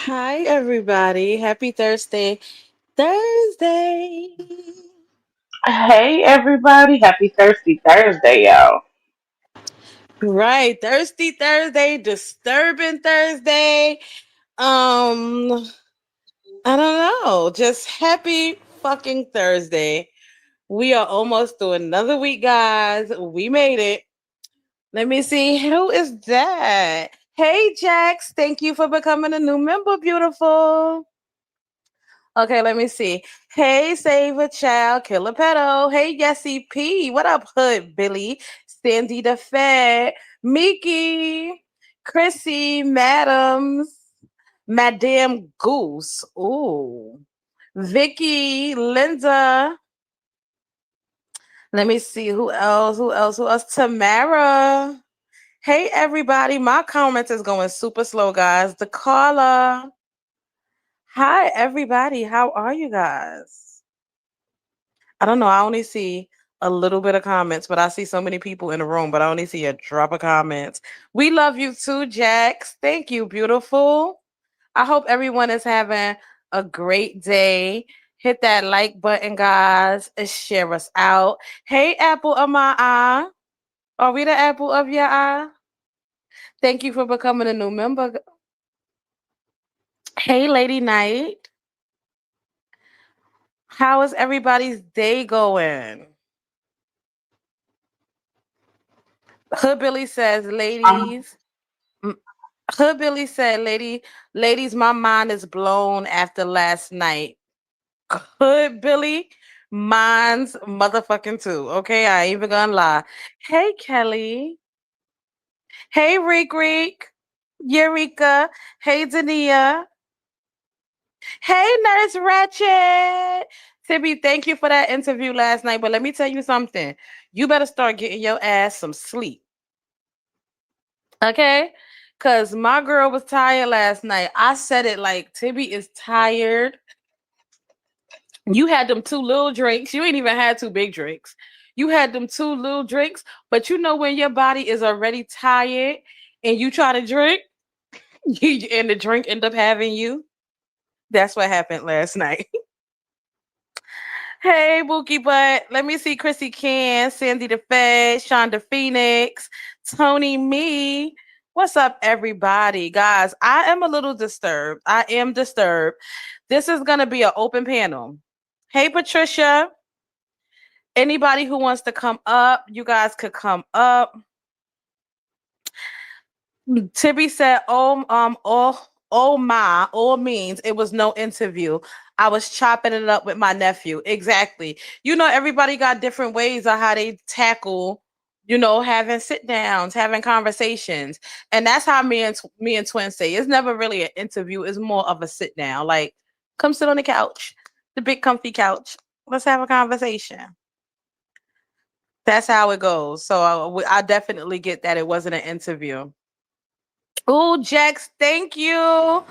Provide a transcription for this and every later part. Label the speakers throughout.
Speaker 1: Hi, everybody. Happy Thursday. Thursday.
Speaker 2: Hey everybody, happy Thirsty Thursday, y'all.
Speaker 1: Right. Thirsty Thursday, disturbing Thursday. Um, I don't know. Just happy fucking Thursday. We are almost through another week, guys. We made it. Let me see. Who is that? Hey, Jax. Thank you for becoming a new member, beautiful. Okay, let me see. Hey, Save a Child, Killer Pedo. Hey, Yessie P. What up, Hood Billy? Sandy the Fed, Miki, Chrissy, Madams, Madame Goose. Ooh. Vicky, Linda. Let me see who else. Who else? Tamara. Hey, everybody. My comments is going super slow, guys. The caller. Hi, everybody. How are you guys? I don't know. I only see a little bit of comments, but I see so many people in the room, but I only see a drop of comments. We love you too, Jax. Thank you, beautiful. I hope everyone is having a great day. Hit that like button, guys, and share us out. Hey, apple of my eye. Are we the apple of your eye? Thank you for becoming a new member. Hey, Lady Night. How is everybody's day going? Hood Billy says,
Speaker 2: Um,
Speaker 1: ladies. Hood Billy said, ladies, my mind is blown after last night. Hood Billy, mine's motherfucking too. Okay, I ain't even gonna lie. Hey, Kelly. Hey, Reek. Eureka. Hey, Dania. Hey, Nurse Ratchet. Tibby, thank you for that interview last night. But let me tell you something. You better start getting your ass some sleep. Okay? Cause my girl was tired last night. I said it like Tibby is tired. You had them two little drinks. You ain't even had two big drinks. You had them two little drinks, but you know when your body is already tired and you try to drink, and the drink end up having you. That's what happened last night. Hey, Bookie Butt. Let me see Chrissy Can, Sandy the Fed, Shonda Phoenix, Tony Me. What's up, everybody? Guys, I am a little disturbed. I am disturbed. This is going to be an open panel. Hey, Patricia. Anybody who wants to come up, you guys could come up. Tibby said, oh my, all means it was no interview. I was chopping it up with my nephew. Exactly. You know, everybody got different ways of how they tackle, having sit downs, having conversations. And that's how me and Twin say it's never really an interview, it's more of a sit down. Like, come sit on the couch, the big comfy couch. Let's have a conversation. That's how it goes. So I definitely get that it wasn't an interview. Oh, Jax, thank you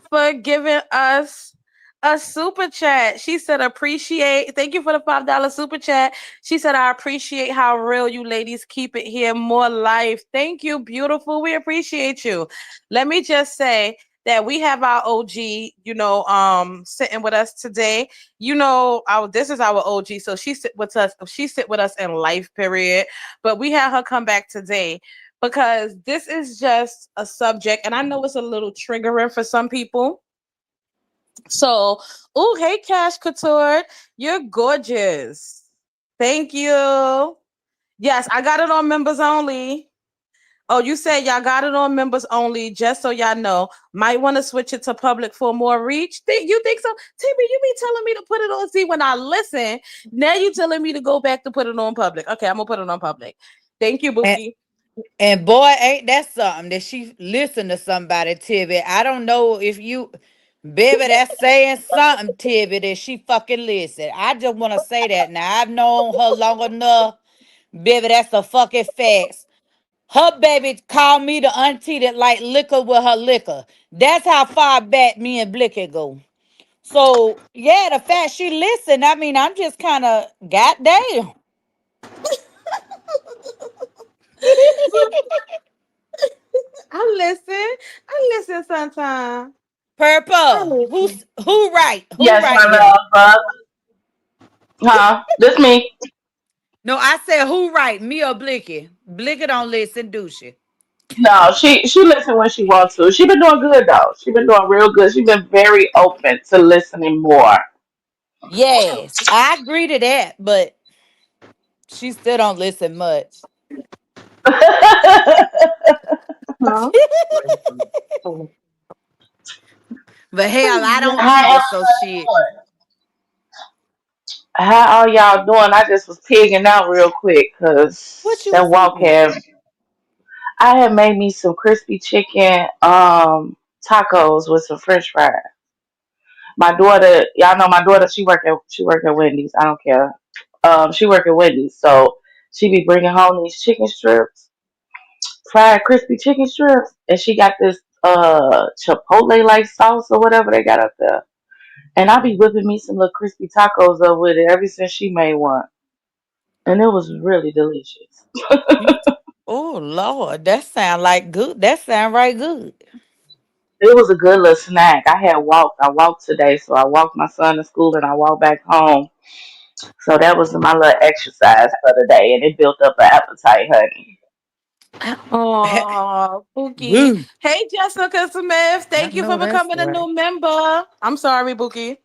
Speaker 1: for giving us a super chat. She said, appreciate. Thank you for the $5 super chat. She said, I appreciate how real you ladies keep it here. More life. Thank you, beautiful. We appreciate you. Let me just say that we have our OG, sitting with us today. This is our OG. So she sit with us. She sit with us in life, period. But we had her come back today because this is just a subject, and I know it's a little triggering for some people. So, oh, hey, Cash Couture, you're gorgeous. Thank you. Yes, I got it on members only. Oh, you said y'all got it on members only, just so y'all know. Might want to switch it to public for more reach. You think so? Timmy, you be telling me to put it on. See, when I listen, now you telling me to go back to put it on public. Okay, I'm gonna put it on public. Thank you,
Speaker 3: And
Speaker 1: Bookie.
Speaker 3: and boy, ain't that something that she listen to somebody, Tibby. I don't know if you, baby, that's saying something, Tibby, that she fucking listen. I just want to say that now. I've known her long enough, baby. That's a fucking facts. Her baby called me the auntie that like liquor with her liquor. That's how far back me and Blicky go. So yeah, the fact she listen, I mean, I'm just kind of goddamn.
Speaker 1: I listen. I listen sometimes.
Speaker 3: Purple.
Speaker 1: Oh.
Speaker 3: Who right? Who
Speaker 2: Yes, my
Speaker 3: right here?
Speaker 2: love. Huh? This me.
Speaker 3: No, I said who right? Me or Blicky? Blicky don't listen, do she?
Speaker 2: No, she listen when she wants to. She been doing good though. She been doing real good. She been very open to listening more.
Speaker 3: Yes, I agree to that, but she still don't listen much.
Speaker 1: Huh?
Speaker 3: But hell, I don't
Speaker 1: Yes.
Speaker 2: How
Speaker 3: either. So shit.
Speaker 2: how all y'all doing? I just was pigging out real quick
Speaker 3: What
Speaker 2: because
Speaker 3: you
Speaker 2: that
Speaker 3: was
Speaker 2: walk
Speaker 3: eating?
Speaker 2: had. I had made me some crispy chicken tacos with some French fries. My daughter, y'all know my daughter. She work at Wendy's. I don't care. She work at Wendy's, so she be bringing home these chicken strips, fried crispy chicken strips, and she got this chipotle like sauce or whatever they got up there. And I be whipping me some little crispy tacos up with it ever since she made one, and it was really delicious.
Speaker 3: You- Oh Lord, that sound like good. That sound right good.
Speaker 2: It was a good little snack. I walked today, so I walked my son to school and I walked back home. So that was my little exercise for the day, and it built up an appetite, honey.
Speaker 1: Oh, Pookie.
Speaker 3: Woo.
Speaker 1: Hey, Jessica Smith.
Speaker 3: I
Speaker 1: Thank you for
Speaker 3: know that's
Speaker 1: becoming a
Speaker 3: right.
Speaker 1: new member. I'm sorry, Pookie.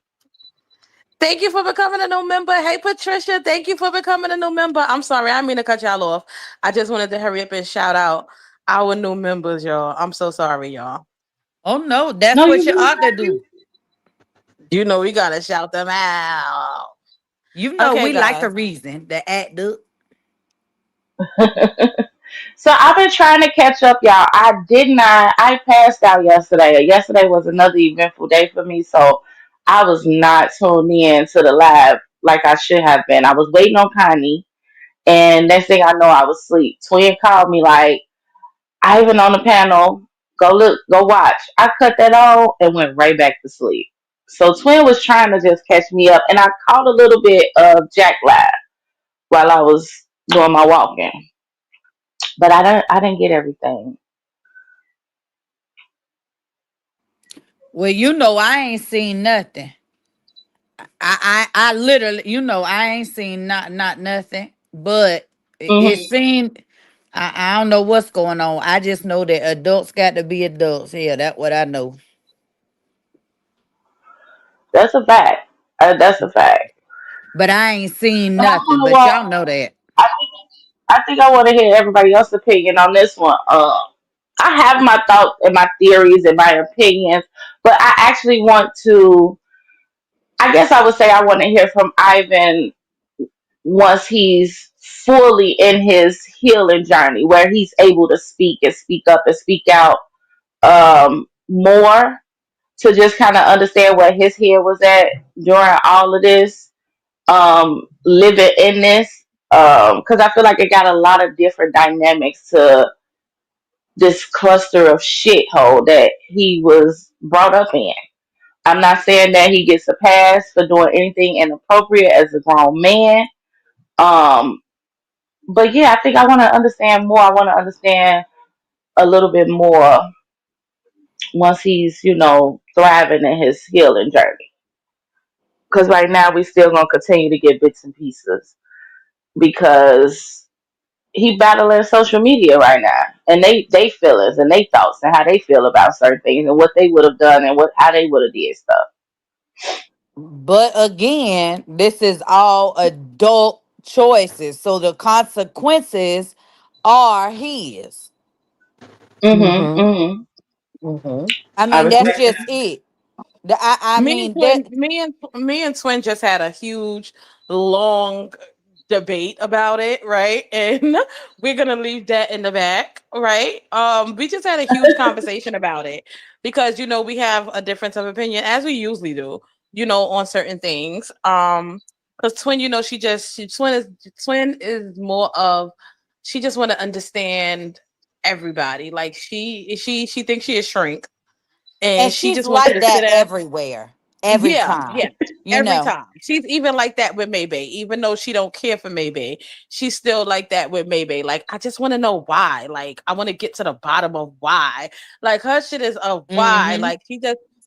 Speaker 1: Thank you for becoming a new member. Hey, Patricia. Thank you for becoming a new member. I'm sorry. I didn't mean to cut y'all off. I just wanted to hurry up and shout out our new members, y'all. I'm so sorry, y'all.
Speaker 3: Oh no, that's
Speaker 2: No, you
Speaker 3: what you
Speaker 2: good,
Speaker 3: ought to do.
Speaker 1: You know, we got to shout them out.
Speaker 3: You know
Speaker 1: Okay,
Speaker 3: we like a
Speaker 1: guys.
Speaker 3: reason to act up.
Speaker 2: baby. So I've been trying to catch up, y'all. I did not. I passed out yesterday. Yesterday was another eventful day for me, so I was not tuned in to the live like I should have been. I was waiting on Connie, and next thing I know, I was asleep. Twin called me like, "Ivan on the panel. Go look. Go watch." I cut that on and went right back to sleep. So Twin was trying to just catch me up, and I caught a little bit of Jack Live while I was doing my walking, but I didn't get everything.
Speaker 3: Well, you know I ain't seen nothing. I literally, I ain't seen not nothing. But it
Speaker 2: Hmm.
Speaker 3: seemed I don't know what's going on. I just know that adults got to be adults. Yeah, that's what I know.
Speaker 2: That's a fact. That's a fact.
Speaker 3: But I ain't seen
Speaker 2: But I
Speaker 3: nothing.
Speaker 2: kind of
Speaker 3: But
Speaker 2: want.
Speaker 3: y'all know that.
Speaker 2: I think I want to hear everybody else's opinion on this one. I have my thoughts and my theories and my opinions, but I actually want to. I guess I would say I want to hear from Ivan once he's fully in his healing journey, where he's able to speak and speak up and speak out more to just kind of understand where his head was at during all of this, living in this, because I feel like it got a lot of different dynamics to this cluster of shithole that he was brought up in. I'm not saying that he gets a pass for doing anything inappropriate as a grown man. Um, but yeah, I think I want to understand more. I want to understand a little bit more once he's, thriving in his healing journey. Because right now we still gonna continue to get bits and pieces because he battling social media right now, and they feelings and they thoughts and how they feel about certain things and what they would have done and what how they would have did stuff.
Speaker 3: But again, this is all adult choices. So the consequences are his.
Speaker 2: Mhm.
Speaker 1: Mm-hmm.
Speaker 2: Mhm.
Speaker 1: Mm-hmm.
Speaker 3: I
Speaker 2: I
Speaker 3: mean, that's
Speaker 2: respect
Speaker 3: just it. I
Speaker 1: Me and
Speaker 3: mean that.
Speaker 1: Twin, me and Twin just had a huge, long debate about it, right? And we're gonna leave that in the back, right? We just had a huge conversation about it because we have a difference of opinion as we usually do, on certain things. Because Twin, Twin is more of she just want to understand everybody. Like she thinks she is shrink
Speaker 3: And
Speaker 1: and she
Speaker 3: she's
Speaker 1: just wants you
Speaker 3: like
Speaker 1: to sit
Speaker 3: that
Speaker 1: there.
Speaker 3: everywhere, every
Speaker 1: Yeah, yeah.
Speaker 3: time. You
Speaker 1: Every
Speaker 3: know.
Speaker 1: time. She's even like that with Maybay. Even though she don't care for Maybay, she's still like that with Maybay. Like, I just want to know why. Like, I want to get to the bottom of why. Like, her shit is a why.
Speaker 3: Mm-hmm.
Speaker 1: Like,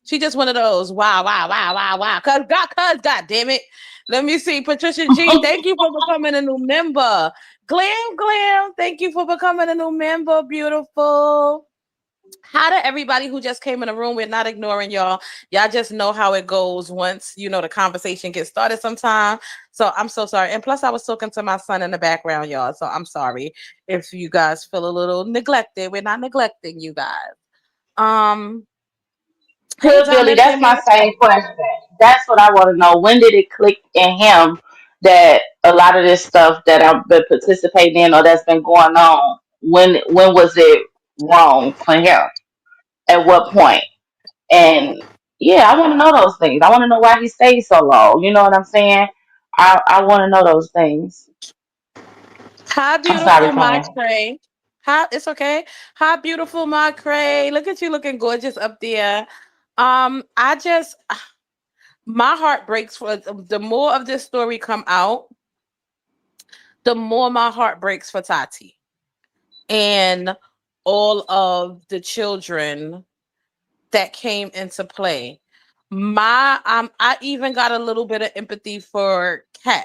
Speaker 1: She just one of those. Wow, wow, wow, wow, wow. God damn it. Let me see. Patricia G, thank you for becoming a new member. Glam, thank you for becoming a new member. Beautiful. How to everybody who just came in the room, we're not ignoring y'all. Y'all just know how it goes once the conversation gets started sometime. So I'm so sorry. And plus I was talking to my son in the background, y'all. So I'm sorry if you guys feel a little neglected. We're not neglecting you guys. Um, hey
Speaker 2: Good, Billy. That's
Speaker 1: Jonathan.
Speaker 2: my same question. That's what I want to know. When did it click in him that a lot of this stuff that I've been participating in or that's been going on, when was it wrong for him? At what point? And yeah, I want to know those things. I want to know why he stayed so long. You know what I'm saying? I want to know those things.
Speaker 1: Hi,
Speaker 2: I'm sorry,
Speaker 1: beautiful my
Speaker 2: friend.
Speaker 1: Cray. Hi, it's okay. Hi, beautiful my Cray. Look at you looking gorgeous up there. I just my heart breaks for the more of this story come out, the more my heart breaks for Tati and all of the children that came into play. I even got a little bit of empathy for Kat,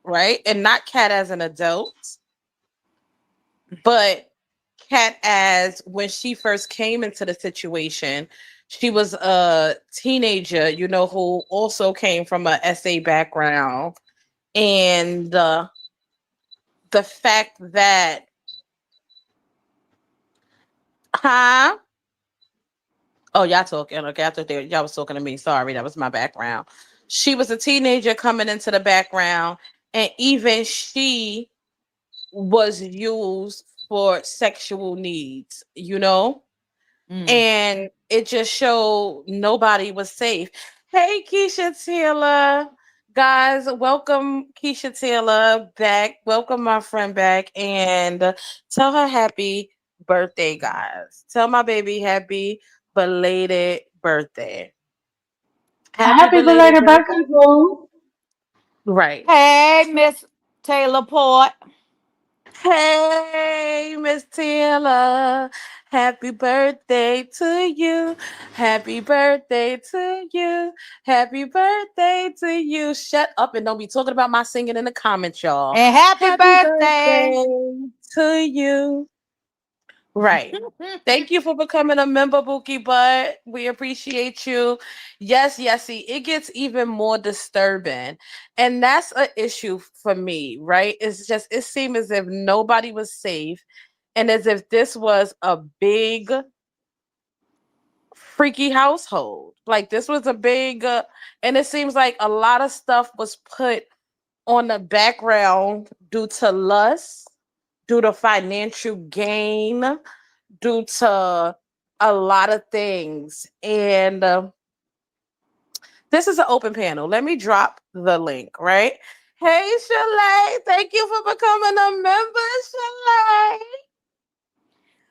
Speaker 1: right? And not Kat as an adult, but Kat as when she first came into the situation, she was a teenager, who also came from a SA background. And the fact that, huh? Oh, y'all talking. Okay, I thought y'all was talking to me. Sorry, that was my background. She was a teenager coming into the background, and even she was used for sexual needs,
Speaker 3: Mm.
Speaker 1: and it just showed nobody was safe. Hey, Keisha Taylor. Guys, welcome Keisha Taylor back. Welcome my friend back. And tell her happy birthday, guys. Tell my baby happy belated birthday. Happy
Speaker 2: Happy
Speaker 1: belated
Speaker 2: belated
Speaker 1: birthday.
Speaker 2: birthday, boo.
Speaker 1: Right.
Speaker 3: Hey, Miss Taylor Port.
Speaker 1: Hey, Miss Taylor. Happy birthday to you. Happy birthday to you. Happy birthday to you. Shut up and don't be talking about my singing in the comments, y'all.
Speaker 3: And happy
Speaker 1: Happy
Speaker 3: birthday.
Speaker 1: birthday to you. Right. Thank you for becoming a member, Bookie Butt. We appreciate you. Yes, yes. See, it gets even more disturbing. And that's an issue for me, right? It's just, it seemed as if nobody was safe and as if this was a big, freaky household. Like, this was a big, and it seems like a lot of stuff was put on the background due to lust, due to financial gain, due to a lot of things. And this is an open panel. Let me drop the link, right? Hey, Shalay, thank you for becoming a member, Shalay.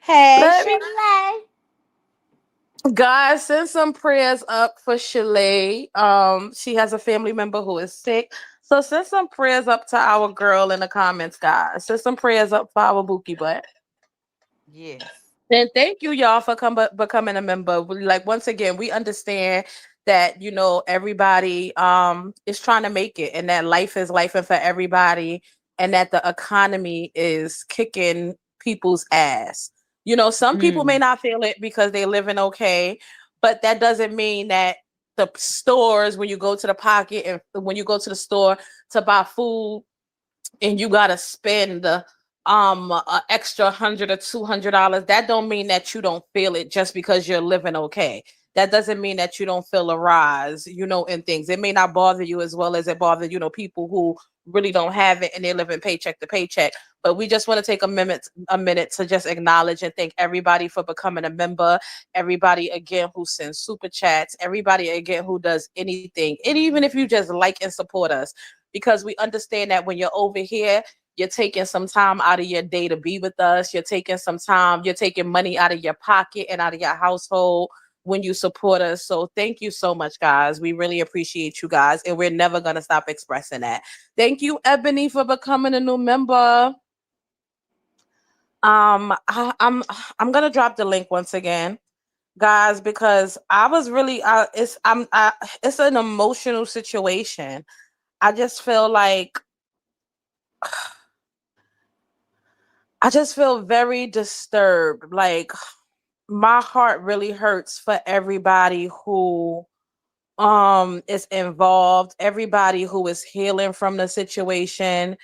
Speaker 3: Hey,
Speaker 1: Let me,
Speaker 3: Shalay.
Speaker 1: guys, send some prayers up for Shalay. She has a family member who is sick. So send some prayers up to our girl in the comments, guys. Send some prayers up for our Bookie butt.
Speaker 3: Yes.
Speaker 1: And thank you, y'all, for becoming a member. Like, once again, we understand that everybody is trying to make it, and that life is life for everybody, and that the economy is kicking people's ass. Some people may
Speaker 3: Mm.
Speaker 1: not feel it because they living okay, but that doesn't mean that the stores, when you go to the pocket and when you go to the store to buy food, and you gotta spend a extra $100 or $200, that don't mean that you don't feel it just because you're living okay. That doesn't mean that you don't feel a rise, in things. It may not bother you as well as it bothers, people who really don't have it and they're living paycheck to paycheck. But we just want to take a minute to just acknowledge and thank everybody for becoming a member, everybody again who sends super chats, everybody again who does anything. And even if you just like and support us, because we understand that when you're over here, you're taking some time out of your day to be with us. You're taking some time, you're taking money out of your pocket and out of your household when you support us. So thank you so much, guys. We really appreciate you guys, and we're never gonna stop expressing that. Thank you, Ebony, for becoming a new member. I'm gonna drop the link once again. guys, because I was really it's an emotional situation. I just feel like I just feel very disturbed. Like my heart really hurts for everybody who is involved, everybody who is healing from the situation,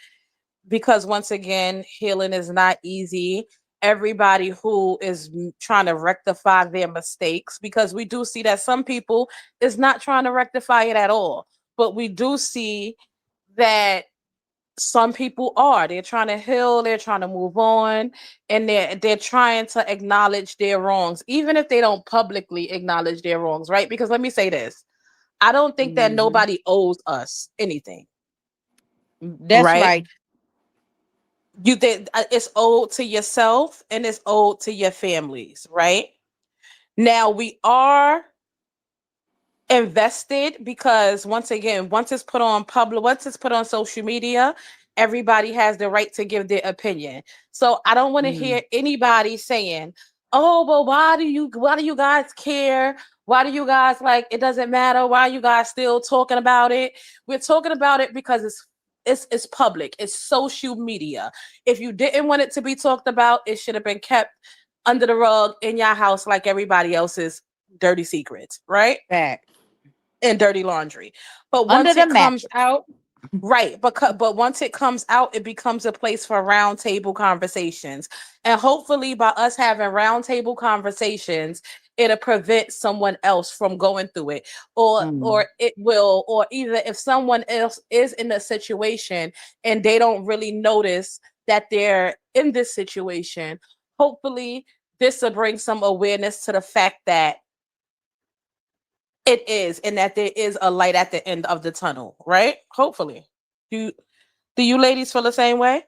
Speaker 1: because once again, healing is not easy. Everybody who is trying to rectify their mistakes, because we do see that some people is not trying to rectify it at all, but we do see that some people are, they're trying to heal, they're trying to move on, and they're trying to acknowledge their wrongs, even if they don't publicly acknowledge their wrongs, right? Because let me say this, I don't think that
Speaker 3: Hmm.
Speaker 1: nobody owes us anything,
Speaker 3: That's
Speaker 1: right?
Speaker 3: right.
Speaker 1: You think it's owed to yourself and it's owed to your families, right? Now we are invested, because once again, once it's put on social media, everybody has the right to give their opinion. So I don't want to
Speaker 3: Mm.
Speaker 1: hear anybody saying, oh well, why do you guys care, why do you guys, like, it doesn't matter, why are you guys still talking about it? We're talking about it because it's public, it's social media. If you didn't want it to be talked about, it should have been kept under the rug in your house like everybody else's dirty secrets, right?
Speaker 3: Fact.
Speaker 1: And dirty laundry. But
Speaker 3: Under
Speaker 1: once
Speaker 3: the
Speaker 1: it comes
Speaker 3: mattress.
Speaker 1: out, right, but once it comes out, it becomes a place for round table conversations. And hopefully by us having round table conversations, it'll prevent someone else from going through it. Or
Speaker 3: Mm.
Speaker 1: it will, or either if someone else is in a situation and they don't really notice that they're in this situation, hopefully this will bring some awareness to the fact that it is, and that there is a light at the end of the tunnel, right? Hopefully. Do do you ladies feel the same way?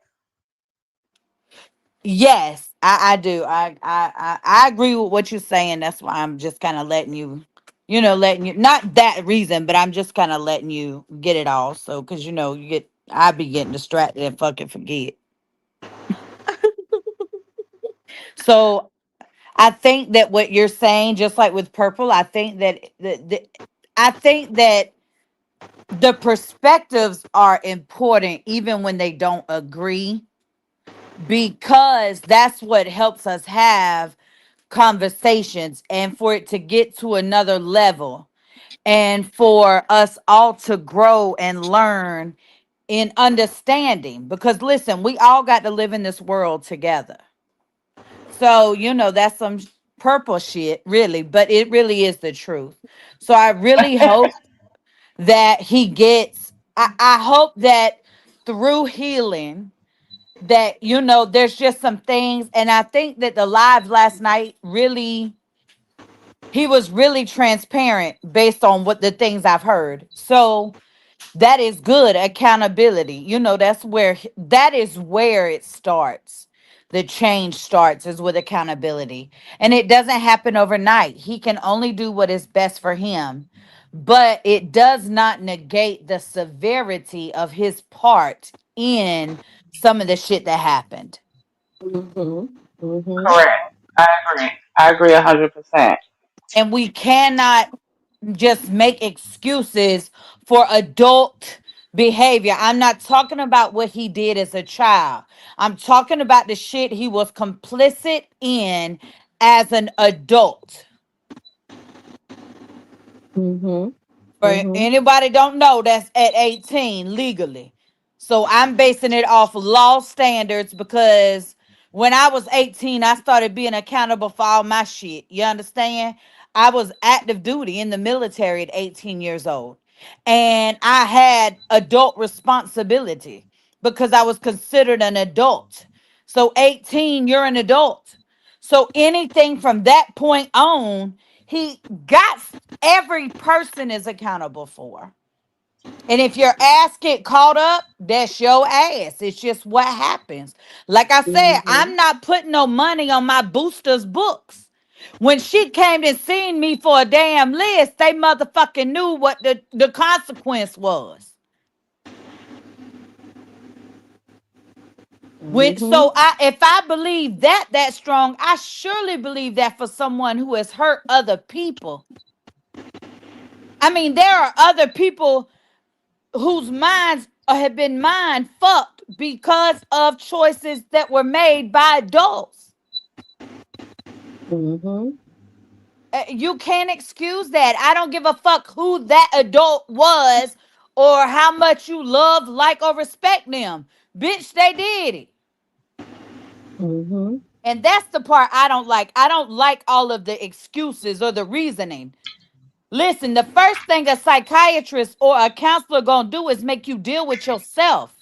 Speaker 3: Yes, I do. I agree with what you're saying. That's why I'm just kind of letting you, letting you, not that reason, but I'm just kind of letting you get it all. So, because I be getting distracted and fucking forget. So, I think that what you're saying, just like with purple, I think that the perspectives are important, even when they don't agree, because that's what helps us have conversations and for it to get to another level and for us all to grow and learn in understanding, because listen, we all got to live in this world together. So that's some purple shit, really, but it really is the truth. So I really hope that he gets, I hope that through healing, that there's just some things. And I think that the live last night really, he was really transparent based on what the things I've heard. So that is good accountability. That is where it starts. The change starts is with accountability. And it doesn't happen overnight. He can only do what is best for him. But it does not negate the severity of his part in some of the shit that happened.
Speaker 1: Mm-hmm. Mm-hmm.
Speaker 2: Correct. I agree. I agree 100%.
Speaker 3: And we cannot just make excuses for adult behavior. I'm not talking about what he did as a child. I'm talking about the shit he was complicit in as an adult.
Speaker 1: Mm-hmm.
Speaker 3: For
Speaker 1: Mm-hmm.
Speaker 3: anybody don't know, that's at 18 legally. So I'm basing it off law standards because when I was 18, I started being accountable for all my shit. You understand? I was active duty in the military at 18 years old. And I had adult responsibility because I was considered an adult. So 18, you're an adult. So anything from that point on, he got every person is accountable for. And if your ass get caught up, that's your ass. It's just what happens. Like I said,
Speaker 1: Mm-hmm.
Speaker 3: I'm not putting no money on my booster's books. When she came and seen me for a damn list, they motherfucking knew what the consequence was. When
Speaker 1: Mm-hmm.
Speaker 3: so I if I believe that strong, I surely believe that for someone who has hurt other people. I mean, there are other people whose minds have been mind fucked because of choices that were made by adults.
Speaker 1: Mm-hmm.
Speaker 3: You can't excuse that. I don't give a fuck who that adult was or how much you love, like, or respect them. Bitch, they did it.
Speaker 1: Mm-hmm.
Speaker 3: And that's the part I don't like. I don't like all of the excuses or the reasoning. Listen, the first thing a psychiatrist or a counselor gonna do is make you deal with yourself,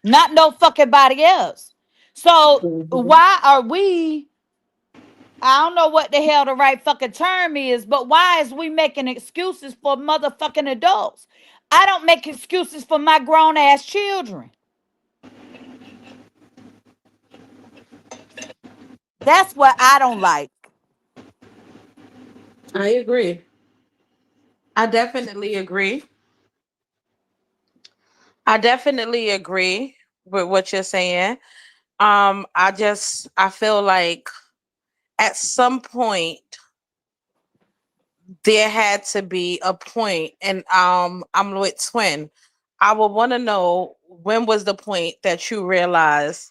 Speaker 3: not no fucking body else. So
Speaker 1: Mm-hmm.
Speaker 3: why are we? I don't know what the hell the right fucking term is, but why is we making excuses for motherfucking adults? I don't make excuses for my grown ass children. That's what I don't like.
Speaker 1: I agree. I definitely agree. I definitely agree with what you're saying. I feel like at some point there had to be a point, and I'm with Twin. I would want to know, when was the point that you realized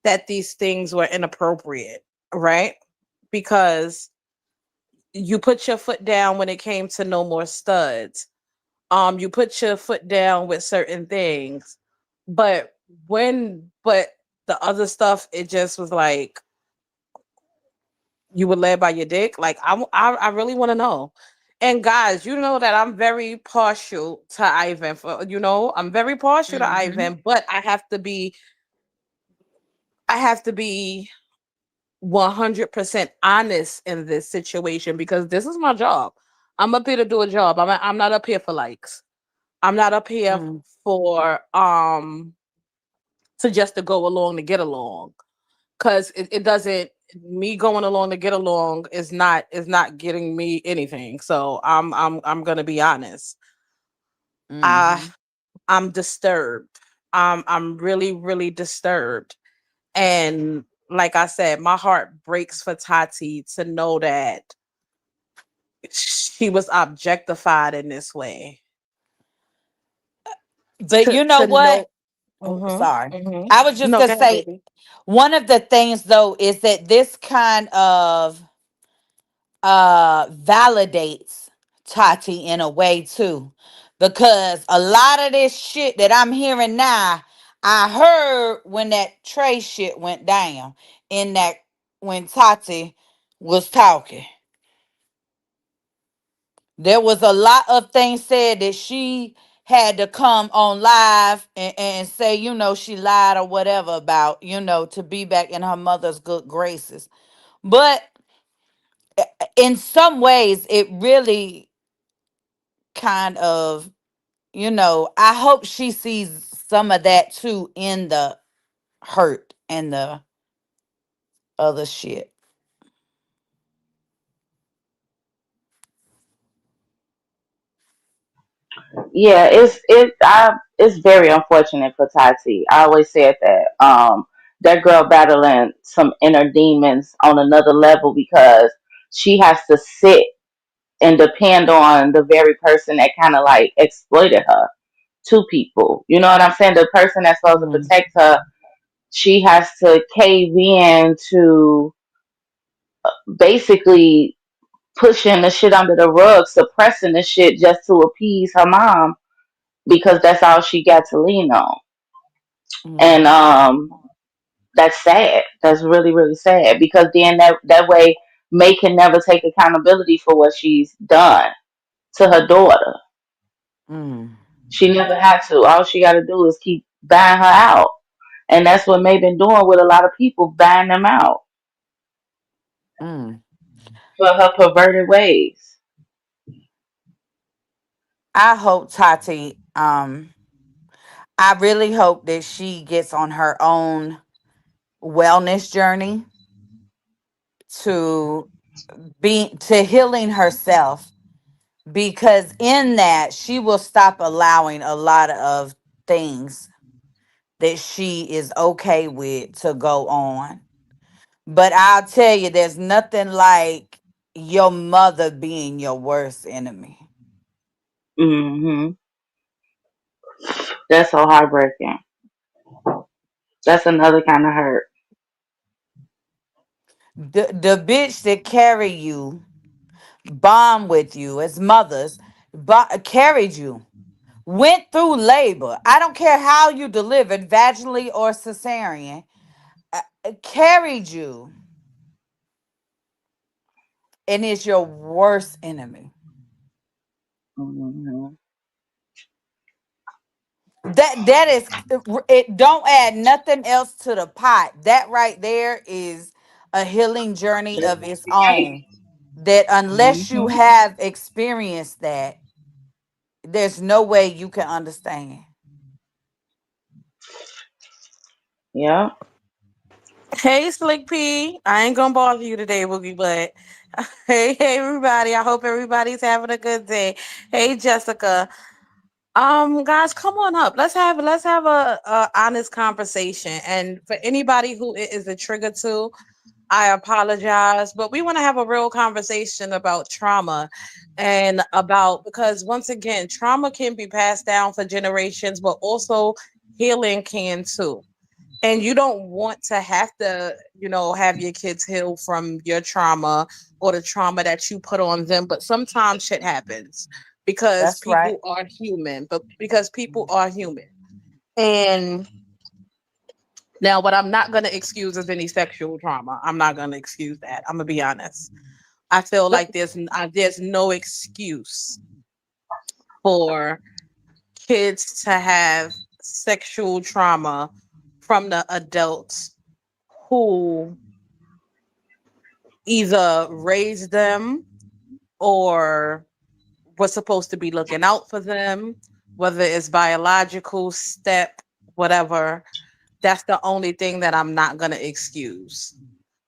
Speaker 1: that these things were inappropriate, right? Because you put your foot down when it came to no more studs. You put your foot down with certain things, but but the other stuff, it just was like you were led by your dick. Like I really want to know. And guys, you know that I'm very partial to Ivan. I'm very partial to
Speaker 3: Hmm.
Speaker 1: Ivan, but I have to be 100% honest in this situation because this is my job. I'm up here to do a job. I'm not up here for likes. I'm not up here
Speaker 3: Mm,
Speaker 1: for to just to go along to get along, because it doesn't, me going along to get along is not getting me anything. So I'm gonna be honest. I
Speaker 3: hmm.
Speaker 1: I'm disturbed. I'm really, really disturbed. And like I said, my heart breaks for Tati to know that she was objectified in this way.
Speaker 3: But
Speaker 1: To
Speaker 3: you know
Speaker 1: to
Speaker 3: what?
Speaker 1: know.
Speaker 3: Oh,
Speaker 1: Mhm.
Speaker 3: sorry.
Speaker 1: Mhm.
Speaker 3: I was just
Speaker 1: No,
Speaker 3: gonna
Speaker 1: go ahead,
Speaker 3: say
Speaker 1: baby.
Speaker 3: one of the things though is that this kind of validates Tati in a way too. Because a lot of this shit that I'm hearing now, I heard when that Trey shit went down in that when Tati was talking. There was a lot of things said that she had to come on live and say, she lied or whatever about, to be back in her mother's good graces. But in some ways, it really kind of, I hope she sees some of that too in the hurt and the other shit.
Speaker 2: Yeah, it's very unfortunate for Tati. I always said that. That girl battling some inner demons on another level because she has to sit and depend on the very person that kind of like exploited her to people. You know what I'm saying? The person that's supposed to
Speaker 1: Mhm.
Speaker 2: protect her, she has to cave in to basically pushing the shit under the rug, suppressing the shit just to appease her mom because that's all she got to lean on. And
Speaker 3: Mm-hmm.
Speaker 2: that's sad. That's really, really sad because then that way May can never take accountability for what she's done to her daughter.
Speaker 3: Mm,
Speaker 2: She never had to. All she got to do is keep buying her out. And that's what May been doing with a lot of people, buying them out
Speaker 3: mm.
Speaker 2: for her perverted ways.
Speaker 3: I hope Tati, I really hope that she gets on her own wellness journey to to healing herself, because in that she will stop allowing a lot of things that she is okay with to go on. But I'll tell you, there's nothing like your mother being your worst enemy.
Speaker 2: Hmm. That's so heartbreaking. That's another kind of hurt.
Speaker 3: The bitch that carry you, bond with you as mothers, carried you, went through labor. I don't care how you delivered, vaginally or cesarean, carried you, and is your worst enemy.
Speaker 2: Hmm.
Speaker 3: That is it. Don't add nothing else to the pot. That right there is a healing journey of its own. That unless you
Speaker 2: Hmm.
Speaker 3: have experienced that, there's no way you can understand.
Speaker 2: Yeah.
Speaker 1: Hey, Slick P. I ain't gonna bother you today, Boogie, but hey, everybody. I hope everybody's having a good day. Hey, Jessica. Guys, come on up. Let's have a honest conversation. And for anybody who it is a trigger to, I apologize, but we want to have a real conversation about trauma and about because once again, trauma can be passed down for generations, but also healing can too. And you don't want to have to, have your kids heal from your trauma or the trauma that you put on them, but sometimes shit happens because
Speaker 3: That's right.
Speaker 1: people are human, but because people are human. And now, what I'm not going to excuse is any sexual trauma. I'm not going to excuse that. I'm going to be honest. I feel
Speaker 3: Th-
Speaker 1: like there's no excuse for kids to have sexual trauma from the adults who either raised them or was supposed to be looking out for them, whether it's biological, step, whatever. That's the only thing that I'm not going to excuse.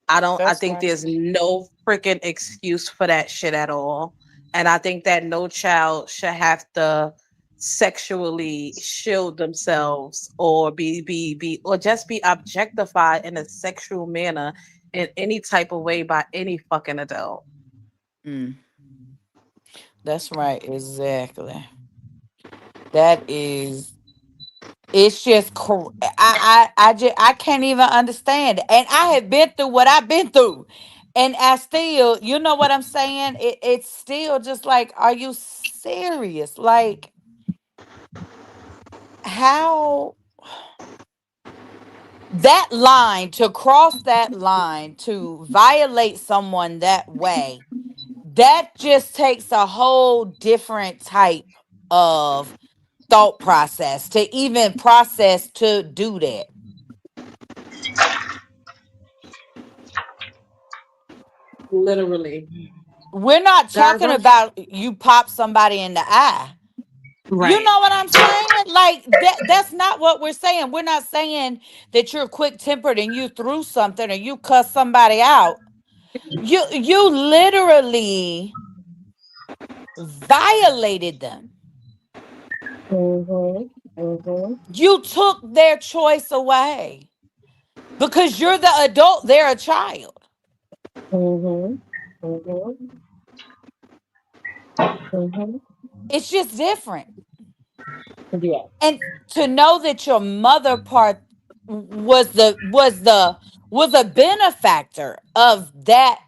Speaker 1: I
Speaker 3: That's
Speaker 1: think
Speaker 3: right.
Speaker 1: there's no freaking excuse for that shit at all. And I think that no child should have to sexually shield themselves or be or just be objectified in a sexual manner in any type of way by any fucking adult.
Speaker 3: Mm, that's right. Exactly. That is. It's just. I can't even understand. And I have been through what I've been through, and I still. You know what I'm saying? It's still just like, are you serious? Like how that line, to cross that line, to violate someone that way, that just takes a whole different type of thought process to even process to do that.
Speaker 1: Literally.
Speaker 3: We're not
Speaker 1: Guys,
Speaker 3: talking about you pop somebody in the eye. You
Speaker 1: right.
Speaker 3: know what I'm saying? Like that's not what we're saying. We're not saying that you're quick tempered and you threw something or you cuss somebody out. You literally violated them.
Speaker 1: Mm-hmm. Mm-hmm.
Speaker 3: You took their choice away because you're the adult, they're a child.
Speaker 1: Mm-hmm. Mm-hmm. Mm-hmm.
Speaker 3: It's just different.
Speaker 1: Yeah.
Speaker 3: And to know that your mother part was a benefactor of that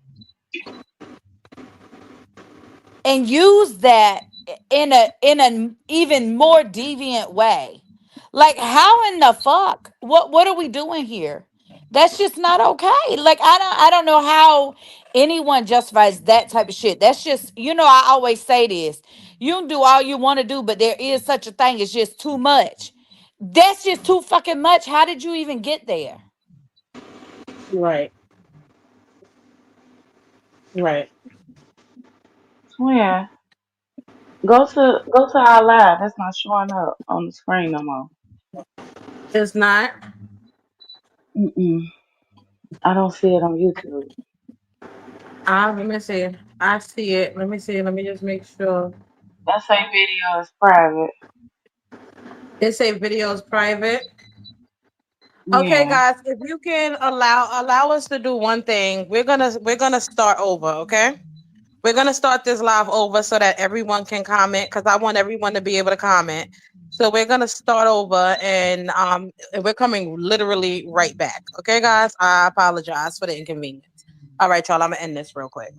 Speaker 3: and use that in an even more deviant way. Like how in the fuck? What are we doing here? That's just not okay. Like I don't know how anyone justifies that type of shit. That's just, I always say this. You can do all you want to do, but there is such a thing. It's just too much. That's just too fucking much. How did you even get there?
Speaker 1: Right. Right.
Speaker 2: Yeah. Go to our live. That's not showing up on the screen no more.
Speaker 1: It's not.
Speaker 2: Mm-mm. I don't see it on YouTube.
Speaker 1: Let me see. I see it. Let me see. Let me just make sure.
Speaker 2: That same video is private.
Speaker 1: It say videos private. Okay,
Speaker 2: Yeah.
Speaker 1: guys, if you can allow us to do one thing, we're gonna start over. Okay, we're gonna start this live over so that everyone can comment because I want everyone to be able to comment. So we're gonna start over, and we're coming literally right back. Okay, guys, I apologize for the inconvenience. All right, y'all, I'm gonna end this real quick.